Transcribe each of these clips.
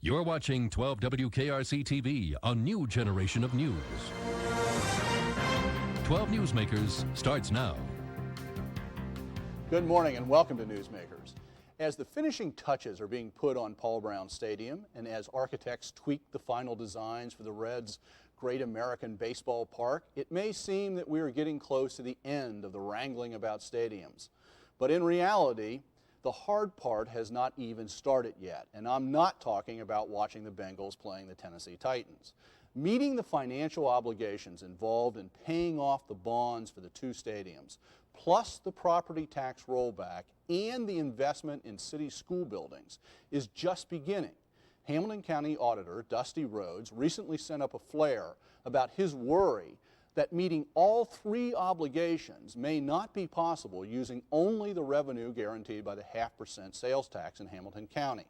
You're watching 12 WKRC TV, a new generation of news. 12 Newsmakers starts now. Good morning and welcome to Newsmakers. As the finishing touches are being put on Paul Brown Stadium and as architects tweak the final designs for the Reds' Great American Baseball Park, it may seem that we are getting close to the end of the wrangling about stadiums. But in reality, the hard part has not even started yet, and I'm not talking about watching the Bengals playing the Tennessee Titans. Meeting the financial obligations involved in paying off the bonds for the two stadiums, plus the property tax rollback and the investment in city school buildings, is just beginning. Hamilton County Auditor Dusty Rhodes recently sent up a flare about his worry that meeting all three obligations may not be possible using only the revenue guaranteed by the 0.5% sales tax in Hamilton County.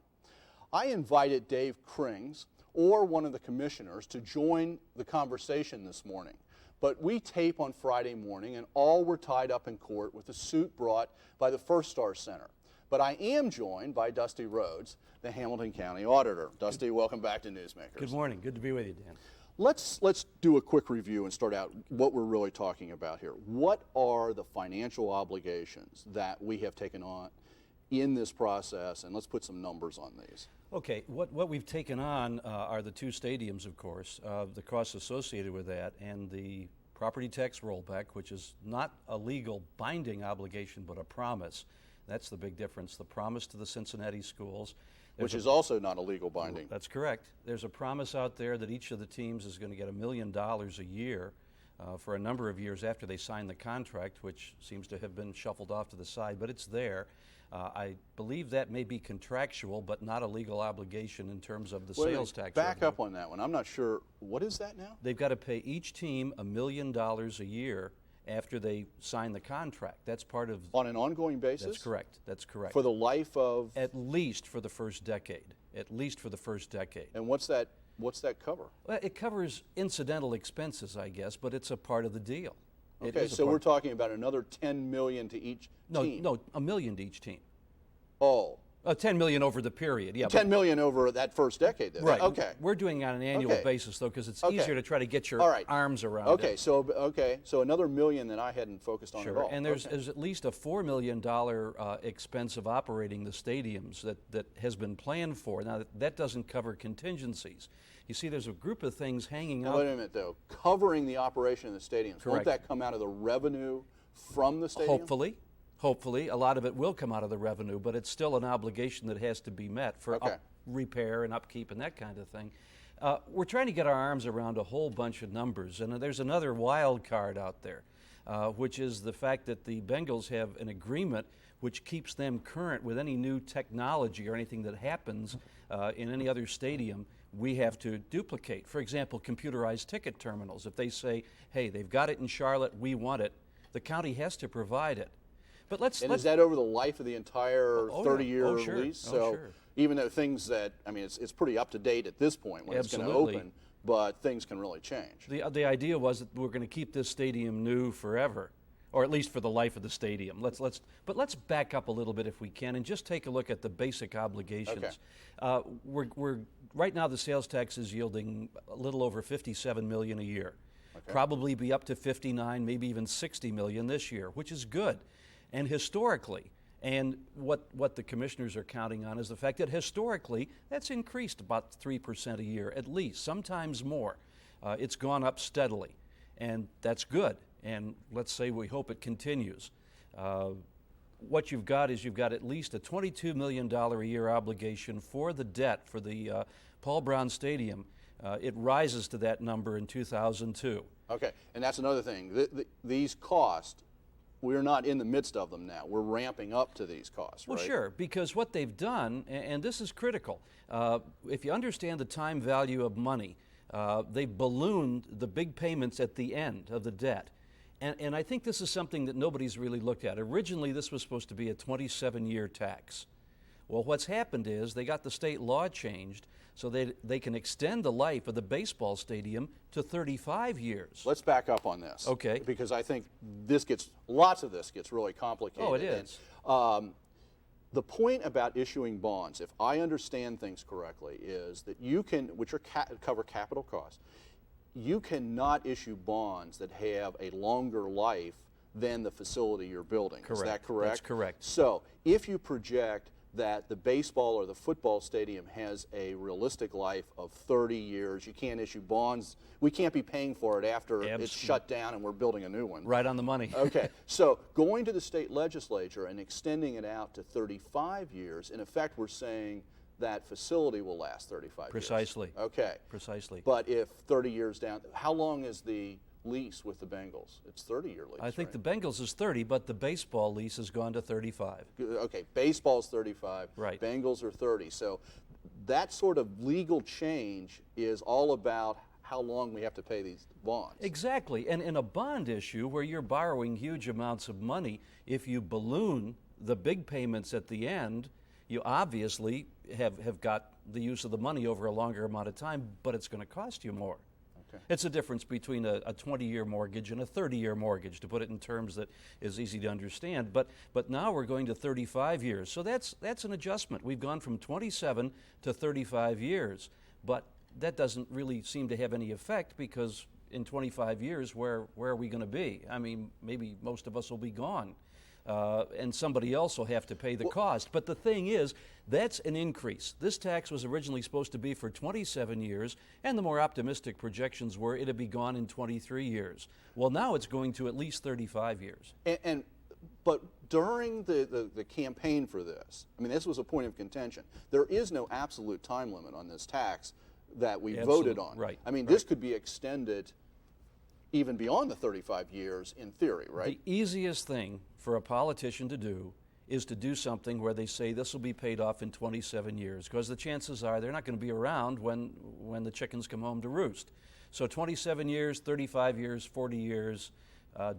I invited Dave Krings or one of the commissioners to join the conversation this morning, but we tape on Friday morning and all were tied up in court with a suit brought by the First Star Center. But I am joined by Dusty Rhodes, the Hamilton County Auditor. Dusty, welcome back to Newsmakers. Good morning. Good to be with you, Dan. Let's do a quick review and start out what we're really talking about here. What are the financial obligations that we have taken on in this process? And let's put some numbers on these. Okay, what we've taken on are the two stadiums, of course, the costs associated with that, and the property tax rollback, which is not a legal binding obligation, but a promise. That's the big difference, the promise to the Cincinnati schools. Which is also not a legal binding. That's correct. There's a promise out there that each of the teams is going to get $1 million a year for a number of years after they sign the contract, which seems to have been shuffled off to the side, but it's there. I believe that may be contractual, but not a legal obligation in terms of the sales tax. Back up on that one. I'm not sure. What is that now? They've got to pay each team $1 million a year after they sign the contract. That's part of... On an ongoing basis? That's correct. That's correct. For the life of... At least for the first decade. At least for the first decade. And what's that cover? Well, it covers incidental expenses, I guess, but it's a part of the deal. Okay, so we're talking about another $10 million to each team. No, $1 million to each team. Oh. $10 million over the period, yeah. $10 million over that first decade, then. Right. Okay. We're doing it on an annual basis, though, because it's easier to try to get your arms around it. So another $1 million that I hadn't focused on at all. And there's at least a $4 million expense of operating the stadiums that has been planned for. Now, that doesn't cover contingencies. You see, there's a group of things hanging out. Wait a minute, though. Covering the operation of the stadiums, Correct. Won't that come out of the revenue from the stadium? Hopefully, a lot of it will come out of the revenue, but it's still an obligation that has to be met for repair and upkeep and that kind of thing. We're trying to get our arms around a whole bunch of numbers, and there's another wild card out there, which is the fact that the Bengals have an agreement which keeps them current with any new technology or anything that happens in any other stadium we have to duplicate. For example, computerized ticket terminals. If they say, hey, they've got it in Charlotte, we want it, the county has to provide it. But is that over the life of the entire 30-year lease? So even though things that, I mean, it's pretty up to date at this point when it's going to open, but things can really change. The idea was that we're going to keep this stadium new forever, or at least for the life of the stadium. But let's back up a little bit if we can and just take a look at the basic obligations. We're right now the sales tax is yielding a little over $57 million a year. Probably be up to 59, maybe even 60 million this year, which is good. And historically, and what the commissioners are counting on is the fact that historically that's increased about 3% a year at least, sometimes more. It's gone up steadily, and that's good. And let's say we hope it continues. What you've got is you've got at least a $22 million a year obligation for the debt for the Paul Brown Stadium. It rises to that number in 2002. Okay, and that's another thing. These costs, we're not in the midst of them now. We're ramping up to these costs, right? Well, sure, because what they've done, and this is critical, if you understand the time value of money, they've ballooned the big payments at the end of the debt. And I think this is something that nobody's really looked at. Originally, this was supposed to be a 27-year tax. Well, what's happened is they got the state law changed so they can extend the life of the baseball stadium to 35 years. Let's back up on this. Okay. Because I think lots of this gets really complicated. Oh, it is. the point about issuing bonds, if I understand things correctly, is that you can, which are cover capital costs, you cannot issue bonds that have a longer life than the facility you're building. Correct. Is that correct? That's correct. So if you project that the baseball or the football stadium has a realistic life of 30 years, you can't issue bonds. We can't be paying for it after it's shut down and we're building a new one. Right on the money. Okay, so going to the state legislature and extending it out to 35 years, in effect we're saying that facility will last 35 Precisely. years. Okay. Precisely. But if 30 years down, how long is the lease with the Bengals? It's 30-year lease, I think right? the Bengals is 30, but the baseball lease has gone to 35. Okay, baseball's 35. Right. Bengals are 30. So that sort of legal change is all about how long we have to pay these bonds. Exactly. And in a bond issue where you're borrowing huge amounts of money, if you balloon the big payments at the end, you obviously have got the use of the money over a longer amount of time, but it's going to cost you more. Okay. It's a difference between a 20-year mortgage and a 30-year mortgage, to put it in terms that is easy to understand. But now we're going to 35 years. So that's an adjustment. We've gone from 27 to 35 years. But that doesn't really seem to have any effect, because in 25 years, where are we going to be? I mean, maybe most of us will be gone. And somebody else will have to pay the cost. But the thing is, that's an increase. This tax was originally supposed to be for 27 years, and the more optimistic projections were it'd be gone in 23 years. Well, now it's going to at least 35 years. But during the campaign for this, I mean, this was a point of contention. There is no absolute time limit on this tax that we voted on. Right. I mean, this could be extended even beyond the 35 years in theory, right? The easiest thing for a politician to do is to do something where they say this will be paid off in 27 years, because the chances are they're not going to be around when the chickens come home to roost. So 27 years, 35 years, 40 years,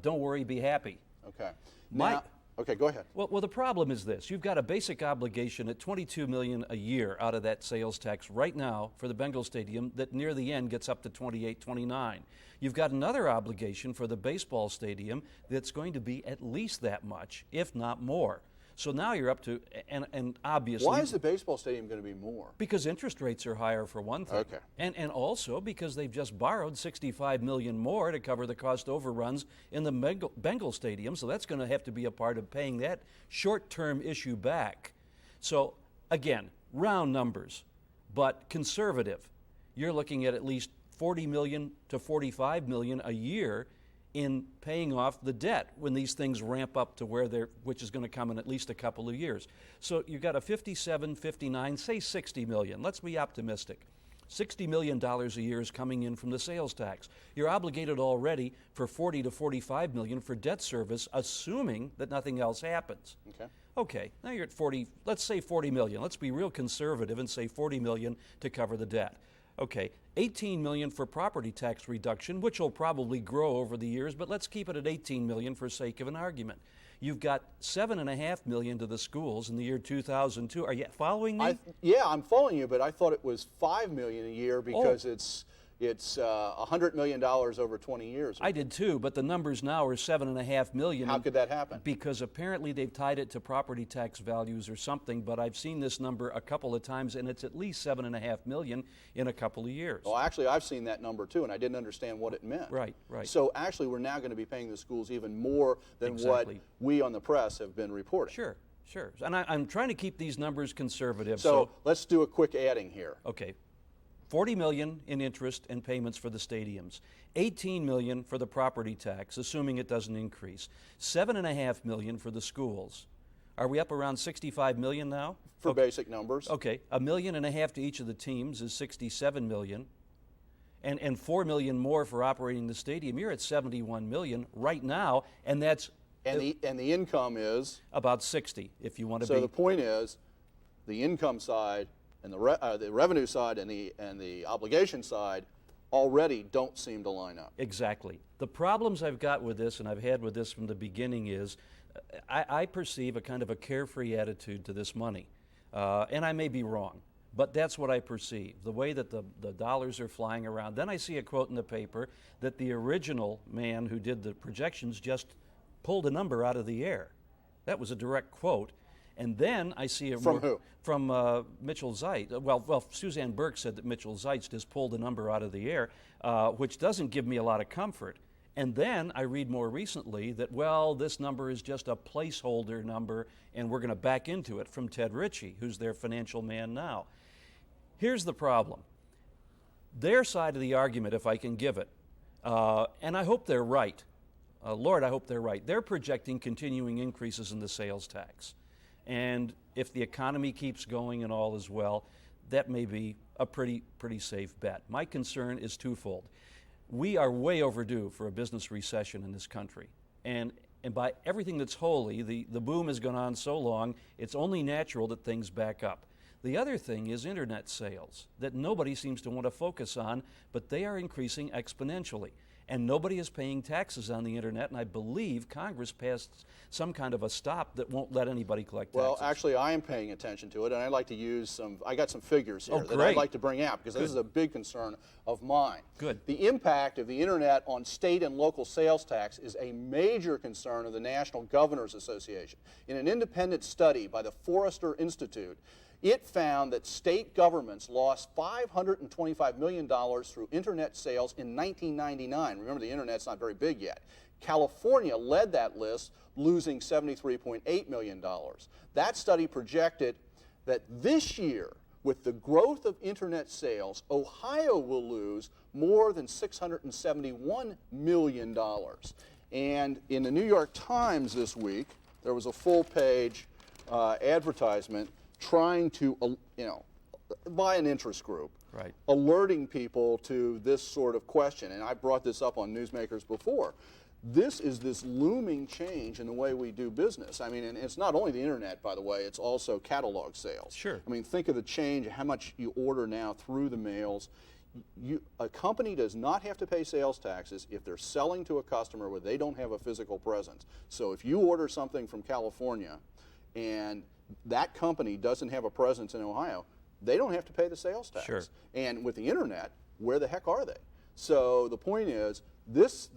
don't worry, be happy. Okay. Now, okay, go ahead. Well, the problem is this. You've got a basic obligation at $22 million a year out of that sales tax right now for the Bengal Stadium that near the end gets up to 28, 29. You've got another obligation for the baseball stadium that's going to be at least that much, if not more. So now you're up to, and obviously... Why is the baseball stadium going to be more? Because interest rates are higher, for one thing. Okay. And also because they've just borrowed $65 million more to cover the cost overruns in the Bengal Stadium, so that's going to have to be a part of paying that short-term issue back. So, again, round numbers, but conservative. You're looking at least $40 million to $45 million a year in paying off the debt when these things ramp up to where which is going to come in at least a couple of years. So you've got a 57, 59, say 60 million. Let's be optimistic. $60 million a year is coming in from the sales tax. You're obligated already for 40 to 45 million for debt service, assuming that nothing else happens. Okay. Okay, now you're at 40, let's say 40 million. Let's be real conservative and say 40 million to cover the debt. Okay, 18 million for property tax reduction, which will probably grow over the years, but let's keep it at 18 million for sake of an argument. You've got $7.5 million to the schools in the year 2002. Are you following me? Yeah, I'm following you, but I thought it was $5 million a year because it's $100 million over 20 years. I did too, but the numbers now are $7.5 million. How could that happen? Because apparently they've tied it to property tax values or something, but I've seen this number a couple of times, and it's at least $7.5 million in a couple of years. Well, actually, I've seen that number too, and I didn't understand what it meant. Right. So actually, we're now going to be paying the schools even more than what we on the press have been reporting. Sure. And I'm trying to keep these numbers conservative. So let's do a quick adding here. Okay. $40 million in interest and payments for the stadiums, $18 million for the property tax, assuming it doesn't increase, $7.5 million for the schools. Are we up around $65 million now? For basic numbers. Okay, $1.5 million to each of the teams is $67 million, and $4 million more for operating the stadium. You're at $71 million right now, and that's and the income is about 60, if you want to be. So the point is, the income side and the revenue side and the obligation side already don't seem to line up. Exactly. The problems I've got with this, and I've had with this from the beginning, is I perceive a kind of a carefree attitude to this money. And I may be wrong, but that's what I perceive, the way that the dollars are flying around. Then I see a quote in the paper that the original man who did the projections just pulled a number out of the air. That was a direct quote. And then I see a From who? From Mitchell Zeitz. Well, Suzanne Burke said that Mitchell Zeitz just pulled a number out of the air, which doesn't give me a lot of comfort. And then I read more recently that, well, this number is just a placeholder number, and we're going to back into it from Ted Ritchie, who's their financial man now. Here's the problem. Their side of the argument, if I can give it, and I hope they're right. Lord, I hope they're right. They're projecting continuing increases in the sales tax. And if the economy keeps going and all is well, that may be a pretty safe bet. My concern is twofold. We are way overdue for a business recession in this country. And by everything that's holy, the boom has gone on so long, it's only natural that things back up. The other thing is internet sales that nobody seems to want to focus on, but they are increasing exponentially. And nobody is paying taxes on the internet, and I believe Congress passed some kind of a stop that won't let anybody collect taxes. Well, actually, I am paying attention to it, and I'd like to use I got some figures here that great. I'd like to bring out, because this is a big concern of mine. Good. The impact of the internet on state and local sales tax is a major concern of the National Governors Association. In an independent study by the Forrester Institute, it found that state governments lost $525 million through internet sales in 1999. Remember, the internet's not very big yet. California led that list, losing $73.8 million. That study projected that this year, with the growth of internet sales, Ohio will lose more than $671 million. And in the New York Times this week, there was a full-page advertisement trying to, by an interest group, right, alerting people to this sort of question. And I brought this up on Newsmakers before. This is this looming change in the way we do business. I mean, and it's not only the internet, by the way, it's also catalog sales. Sure. I mean, think of the change, how much you order now through the mails. A company does not have to pay sales taxes if they're selling to a customer where they don't have a physical presence. So if you order something from California and that company doesn't have a presence in Ohio, they don't have to pay the sales tax. Sure. And with the internet, where the heck are they? So the point is, this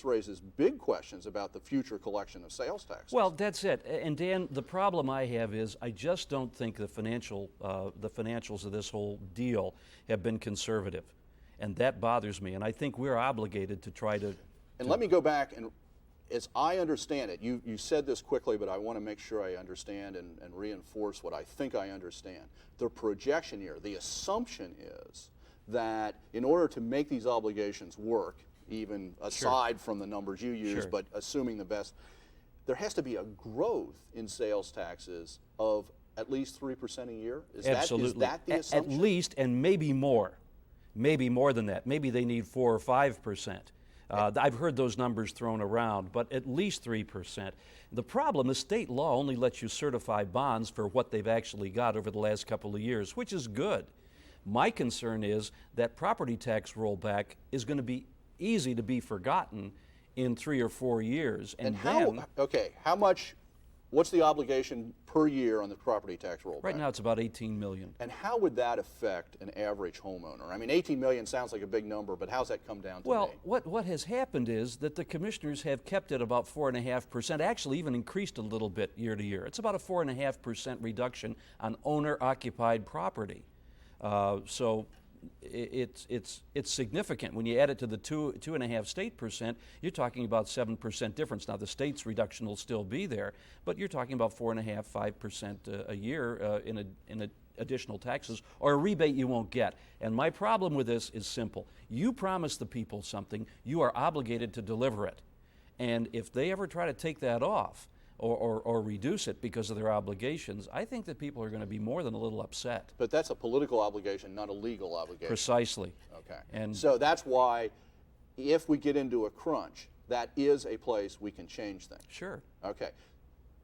raises big questions about the future collection of sales taxes. Well, that's it. And Dan, the problem I have is I just don't think the financials of this whole deal have been conservative, and that bothers me. And I think we're obligated to try to. And let me go back, and as I understand it, you said this quickly, but I want to make sure I understand and reinforce what I think I understand. The projection here, the assumption is that in order to make these obligations work, even aside from the numbers you use, but assuming the best, there has to be a growth in sales taxes of at least 3% a year? Absolutely. Is that the assumption? At least, and maybe more than that. Maybe they need 4 or 5%. I've heard those numbers thrown around, but at least 3%. The problem is state law only lets you certify bonds for what they've actually got over the last couple of years, which is good. My concern is that property tax rollback is going to be easy to be forgotten in 3 or 4 years. And how much, what's the obligation per year on the property tax rollback? Right now it's about $18 million. And how would that affect an average homeowner? I mean, $18 million sounds like a big number, but how's that come down to? Well, what has happened is that the commissioners have kept it about 4.5%, actually even increased a little bit year to year. It's about a 4.5% reduction on owner-occupied property. So it's significant. When you add it to the 2.5 state percent, you're talking about 7% difference. Now the state's reduction will still be there, but you're talking about 4.5, 5% a year in additional taxes, or a rebate you won't get. And my problem with this is simple. You promise the people something, you are obligated to deliver it. And if they ever try to take that off, or reduce it because of their obligations, I think that people are going to be more than a little upset. But that's a political obligation, not a legal obligation. Precisely. Okay. And so that's why, if we get into a crunch, that is a place we can change things. Sure. Okay.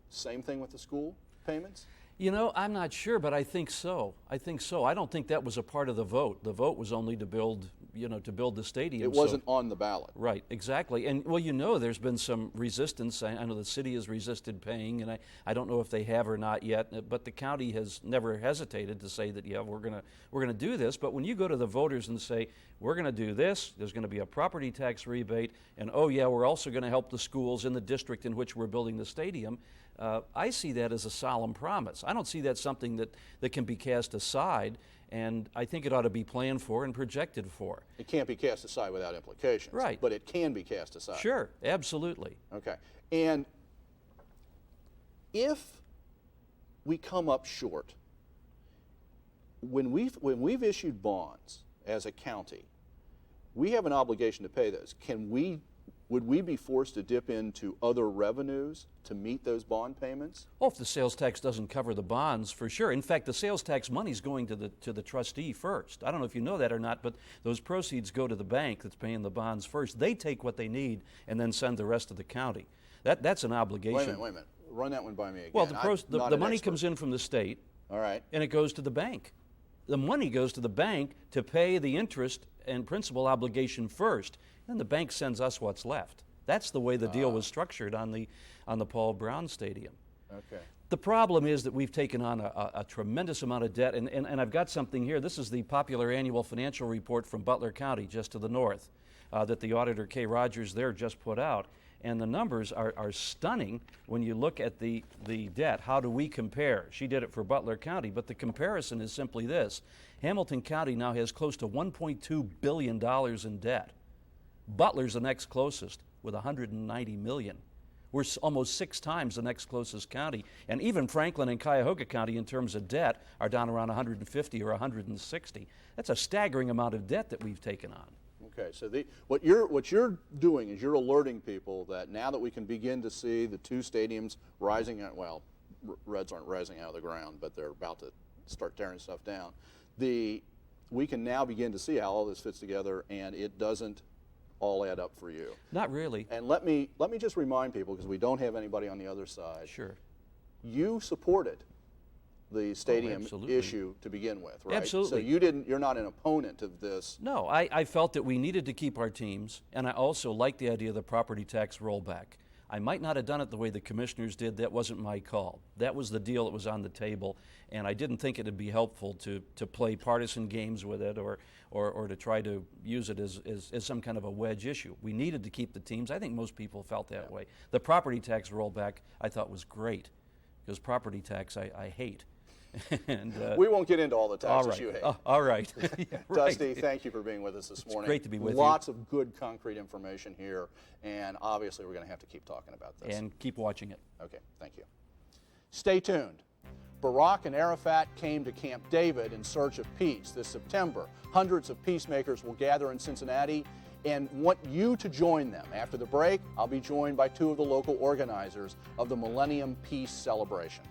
Same thing with the school payments? You know, I'm not sure, but I think so. I don't think that was a part of the vote. The vote was only to build to build the stadium. It wasn't on the ballot. Right, exactly. And well, there's been some resistance. I know the city has resisted paying, and I don't know if they have or not yet, but the county has never hesitated to say that, yeah, we're gonna do this. But when you go to the voters and say, we're gonna do this, there's gonna be a property tax rebate, and oh yeah, we're also gonna help the schools in the district in which we're building the stadium, I see that as a solemn promise. I don't see that something that can be cast aside, and I think it ought to be planned for and projected for. It can't be cast aside without implications. Right. But it can be cast aside. Sure, absolutely. Okay. And if we come up short, when we've issued bonds as a county, we have an obligation to pay those. Would we be forced to dip into other revenues to meet those bond payments? Well, if the sales tax doesn't cover the bonds, for sure. In fact, the sales tax money is going to the trustee first. I don't know if you know that or not, but those proceeds go to the bank that's paying the bonds first. They take what they need and then send the rest to the county. That's an obligation. Wait a minute. Run that one by me again. Well, the money comes in from the state. All right. And it goes to the bank. The money goes to the bank to pay the interest and principal obligation first. Then the bank sends us what's left. That's the way the deal was structured on the Paul Brown Stadium. Okay. The problem is that we've taken on a tremendous amount of debt, and I've got something here. This is the popular annual financial report from Butler County, just to the north, that the Auditor Kay Rogers there just put out. And the numbers are stunning when you look at the debt. How do we compare? She did it for Butler County, but the comparison is simply this. Hamilton County now has close to $1.2 billion in debt. Butler's the next closest with $190 million. We're almost 6 times the next closest county. And even Franklin and Cuyahoga County in terms of debt are down around 150 or 160. That's a staggering amount of debt that we've taken on. Okay, so what you're doing is you're alerting people that now that we can begin to see the 2 stadiums rising, Reds aren't rising out of the ground, but they're about to start tearing stuff down. We can now begin to see how all this fits together, and it doesn't all add up for you. Not really. And let me just remind people, because we don't have anybody on the other side. Sure. You supported the stadium absolutely. Issue to begin with, right? Absolutely. So you're not an opponent of this. No, I felt that we needed to keep our teams, and I also liked the idea of the property tax rollback. I might not have done it the way the commissioners did. That wasn't my call. That was the deal that was on the table, and I didn't think it would be helpful to play partisan games with it or to try to use it as some kind of a wedge issue. We needed to keep the teams. I think most people felt that way. The property tax rollback I thought was great, because property tax I hate. And, we won't get into all the taxes you hate. All right. Yeah, Dusty, thank you for being with us this morning. It's great to be with you. Lots of good concrete information here, and obviously we're going to have to keep talking about this. And keep watching it. Okay, thank you. Stay tuned. Barack and Arafat came to Camp David in search of peace this September. Hundreds of peacemakers will gather in Cincinnati and want you to join them. After the break, I'll be joined by 2 of the local organizers of the Millennium Peace Celebration.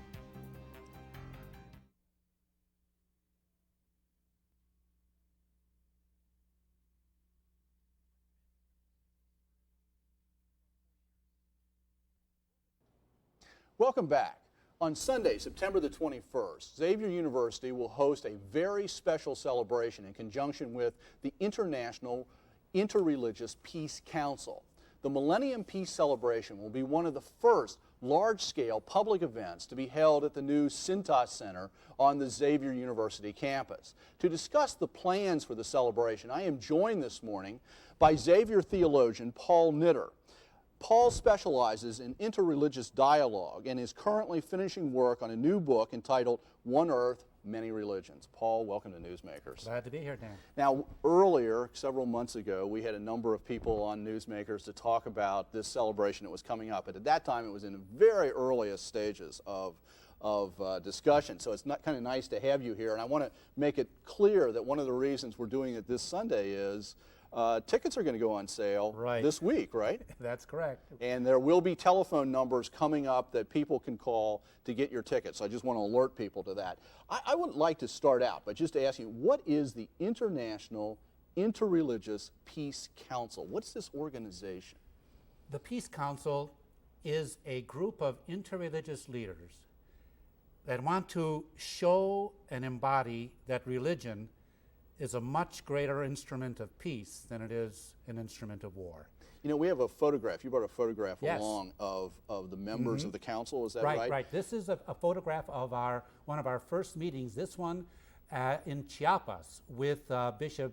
Welcome back. On Sunday, September the 21st, Xavier University will host a very special celebration in conjunction with the International Interreligious Peace Council. The Millennium Peace Celebration will be one of the first large-scale public events to be held at the new Cintas Center on the Xavier University campus. To discuss the plans for the celebration, I am joined this morning by Xavier theologian Paul Nitter. Paul specializes in interreligious dialogue and is currently finishing work on a new book entitled One Earth, Many Religions. Paul, welcome to Newsmakers. Glad to be here, Dan. Now, earlier, several months ago, we had a number of people on Newsmakers to talk about this celebration that was coming up. And at that time, it was in the very earliest stages of discussion. So it's kind of nice to have you here. And I want to make it clear that one of the reasons we're doing it this Sunday is tickets are going to go on sale this week, right? That's correct. And there will be telephone numbers coming up that people can call to get your tickets. So I just want to alert people to that. I would like to start out by just asking, what is the International Interreligious Peace Council? What's this organization? The Peace Council is a group of interreligious leaders that want to show and embody that religion is a much greater instrument of peace than it is an instrument of war. You know, we have a photograph. You brought a photograph Yes. along of the members of the council. Is that Right, right? right. This is a photograph of one of our first meetings. This one in Chiapas with Bishop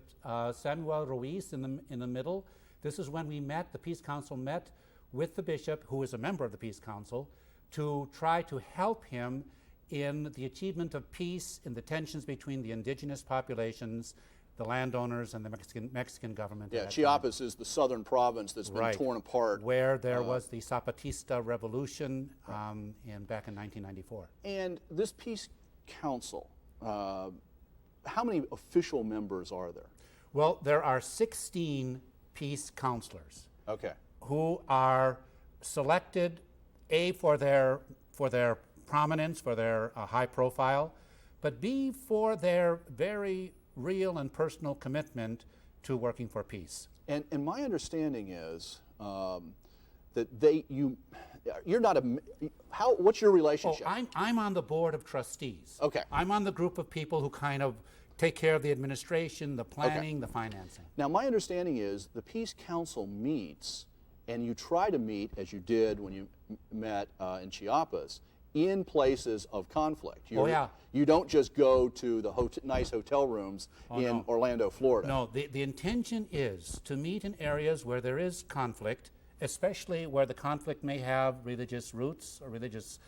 Samuel Ruiz in the middle. This is when we met. The Peace Council met with the bishop, who is a member of the Peace Council, to try to help him in the achievement of peace in the tensions between the indigenous populations, the landowners, and the Mexican government. Yeah, Chiapas is the southern province that's been torn apart. Where there was the Zapatista revolution back in 1994. And this Peace Council, how many official members are there? Well, there are 16 peace counselors. Okay. Who are selected, for their prominence, for their high profile, but B, for their very real and personal commitment to working for peace. And my understanding is that you're not what's your relationship? I'm on the board of trustees. Okay. I'm on the group of people who kind of take care of the administration, the planning, the financing. Now, my understanding is the Peace Council meets, and you try to meet, as you did when you met in Chiapas, in places of conflict. You don't just go to the nice hotel rooms in Orlando, Florida. No, the intention is to meet in areas where there is conflict, especially where the conflict may have religious roots or religious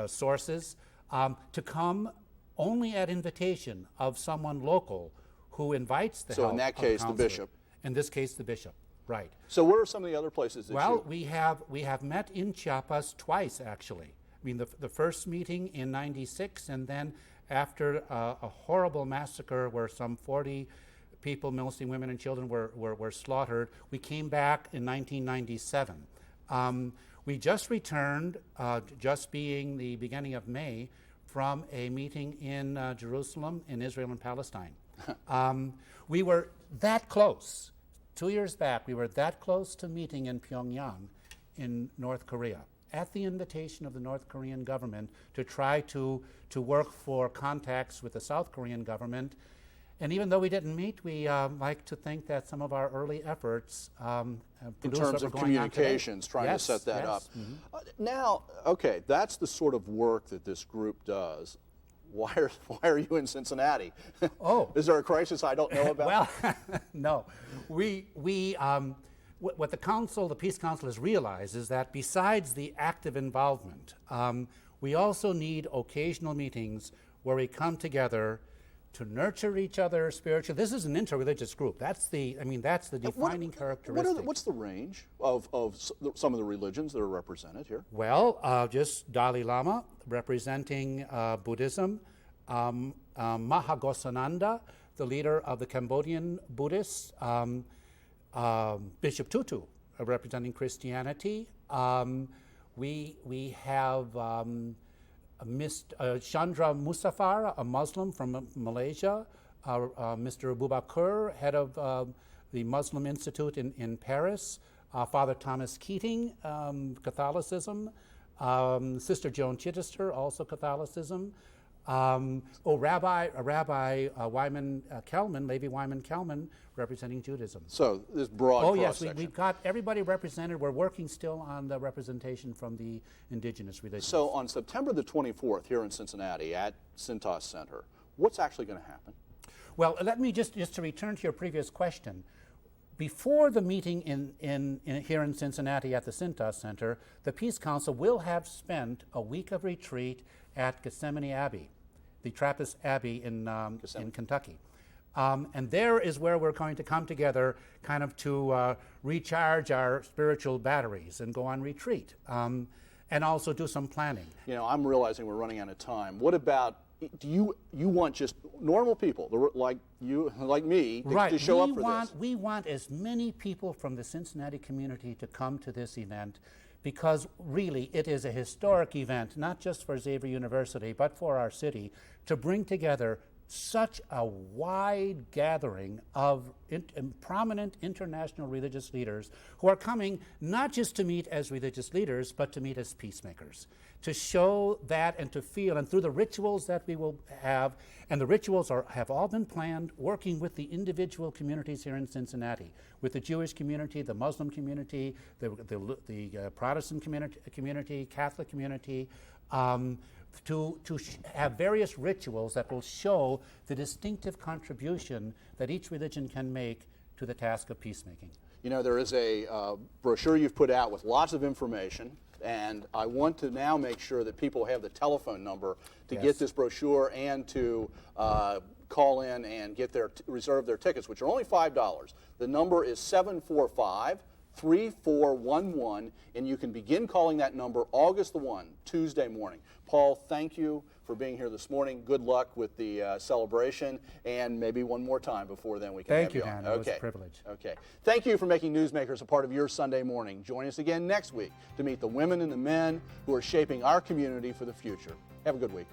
sources, to come only at invitation of someone local who invites the help So in that of case, the the counselor. bishop. In this case, the bishop, right. So what are some of the other places that Well, we have met in Chiapas twice, actually. I mean, the first meeting in '96, and then after a horrible massacre where some 40 people, mostly women and children, were slaughtered, we came back in 1997. We just returned, just being the beginning of May, from a meeting in Jerusalem, in Israel and Palestine. We were that close. 2 years back, we were that close to meeting in Pyongyang in North Korea at the invitation of the North Korean government to try to work for contacts with the South Korean government. And even though we didn't meet, we like to think that some of our early efforts in terms of communications, trying to set that up. Mm-hmm. Now, okay, that's the sort of work that this group does. Why are you in Cincinnati? Oh. Is there a crisis I don't know about? Well, no. What the Peace Council has realized is that besides the active involvement, we also need occasional meetings where we come together to nurture each other spiritually. This is an interreligious group. That's the defining characteristic. What's the range of some of the religions that are represented here? Well, just Dalai Lama representing Buddhism, Mahagosananda, the leader of the Cambodian Buddhists, Bishop Tutu representing Christianity. We have Chandra Musaffar, a Muslim from Malaysia, Mr. Abu Bakr, head of the Muslim Institute in Paris, Father Thomas Keating, Catholicism, Sister Joan Chittister, also Catholicism, Rabbi Wyman Kelman, Levi Wyman Kelman, representing Judaism. So this broad cross-section. Yes, we've got everybody represented. We're working still on the representation from the indigenous religions. So on September the 24th here in Cincinnati at Cintas Center, what's actually going to happen? Well, let me just to return to your previous question. Before the meeting here in Cincinnati at the Cintas Center, the Peace Council will have spent a week of retreat at Gethsemane Abbey, the Trappist Abbey in Kentucky. And there is where we're going to come together kind of to recharge our spiritual batteries and go on retreat and also do some planning. You know, I'm realizing we're running out of time. What about, do you want just normal people like you, like me, to show up for this? We want as many people from the Cincinnati community to come to this event because really it is a historic event, not just for Xavier University, but for our city, to bring together such a wide gathering of prominent international religious leaders who are coming not just to meet as religious leaders, but to meet as peacemakers, to show that and to feel, and through the rituals that we will have, and the rituals have all been planned working with the individual communities here in Cincinnati, with the Jewish community, the Muslim community, the Protestant community, Catholic community, to have various rituals that will show the distinctive contribution that each religion can make to the task of peacemaking. You know, there is a brochure you've put out with lots of information, and I want to now make sure that people have the telephone number to get this brochure and to call in and get reserve their tickets, which are only $5. The number is 745-3411, and you can begin calling that number August the 1, Tuesday morning. Paul, thank you for being here this morning. Good luck with the celebration, and maybe one more time before then we can have you on. Thank you, Dan. It was a privilege. Okay. Thank you for making Newsmakers a part of your Sunday morning. Join us again next week to meet the women and the men who are shaping our community for the future. Have a good week.